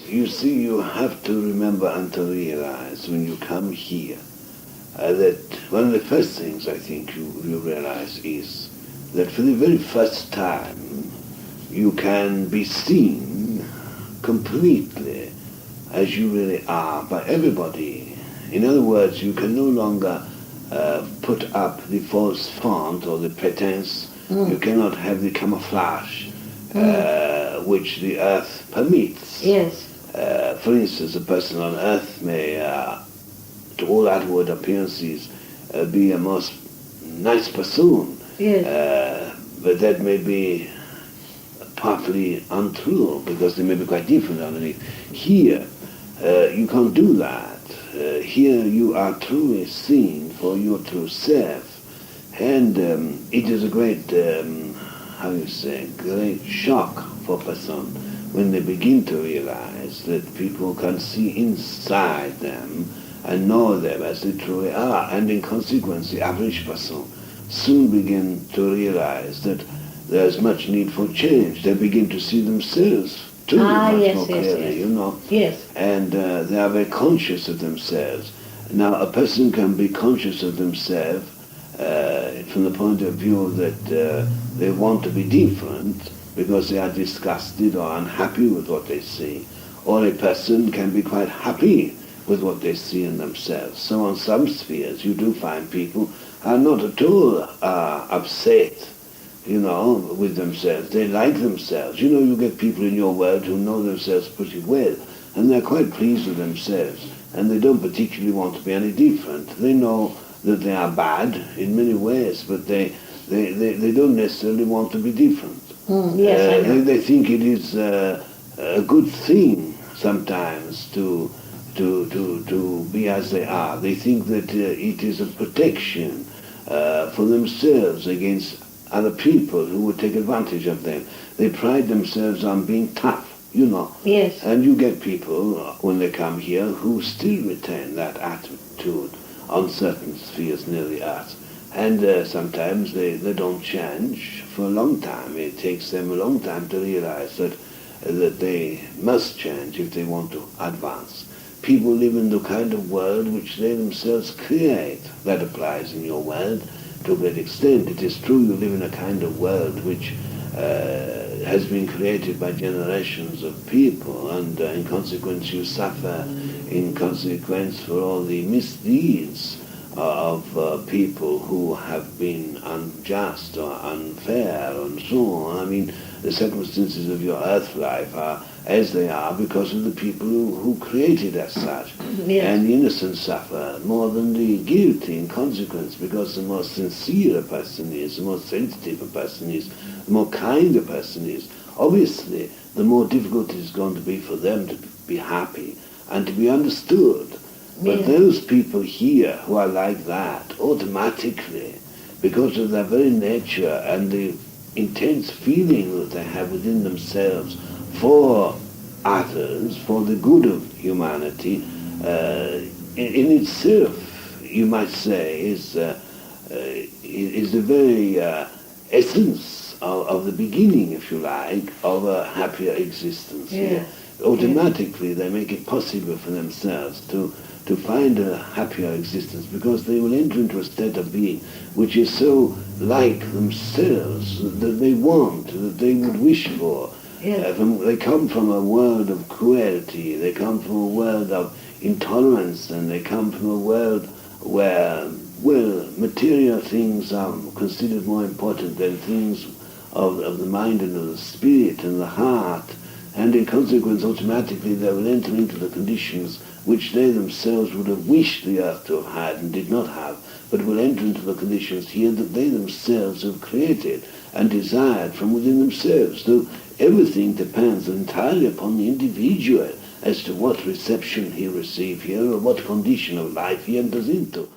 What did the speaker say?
You see, you have to remember and to realize when you come here that one of the first things I think you realize is that for the very first time you can be seen completely as you really are by everybody. In other words, you can no longer put up the false front or the pretense. You cannot have the camouflage which the earth permits. Yes. For instance, a person on earth may, to all outward appearances, be a most nice person. Yes. But that may be partly untrue because they may be quite different underneath. Here, you can't do that. Here you are truly seen for your true self. And it is a great, great shock for a person when they begin to realize that people can see inside them and know them as they truly are. And in consequence, the average person soon begin to realize that there's much need for change. They begin to see themselves too much more clearly, you know. Yes. And they are very conscious of themselves. Now, a person can be conscious of themselves from the point of view that they want to be different because they are disgusted or unhappy with what they see. Or a person can be quite happy with what they see in themselves. So on some spheres you do find people are not at all upset, you know, with themselves. They like themselves. You know, you get people in your world who know themselves pretty well, and they're quite pleased with themselves, and they don't particularly want to be any different. They know that they are bad in many ways, but they don't necessarily want to be different. Yes, I know. They think it is a good thing sometimes to be as they are. They think that it is a protection for themselves against other people who would take advantage of them. They pride themselves on being tough, you know. Yes. And you get people, when they come here, who still retain that attitude on certain spheres near the earth. And sometimes they don't change for a long time. It takes them a long time to realize that they must change if they want to advance. People live in the kind of world which they themselves create. That applies in your world to a great extent. It is true you live in a kind of world which has been created by generations of people, and in consequence you suffer in consequence for all the misdeeds of people who have been unjust or unfair and so on. I mean, the circumstances of your earth life are as they are because of the people who created as such. Yes. And the innocent suffer more than the guilty in consequence, because the more sincere a person is, the more sensitive a person is, the more kind a person is, obviously the more difficult it is going to be for them to be happy and to be understood. But those people here who are like that, automatically, because of their very nature and the intense feeling that they have within themselves for others, for the good of humanity, in itself, you might say, is the very essence of the beginning, if you like, of a happier existence. Yeah. Automatically, they make it possible for themselves to find a happier existence, because they will enter into a state of being which is so like themselves that they want, that they would wish for. Yes. They come from a world of cruelty, they come from a world of intolerance, and they come from a world where, well, material things are considered more important than things of the mind and of the spirit and the heart. And in consequence, automatically they will enter into the conditions which they themselves would have wished the earth to have had and did not have, but will enter into the conditions here that they themselves have created and desired from within themselves. So everything depends entirely upon the individual as to what reception he receives here or what condition of life he enters into.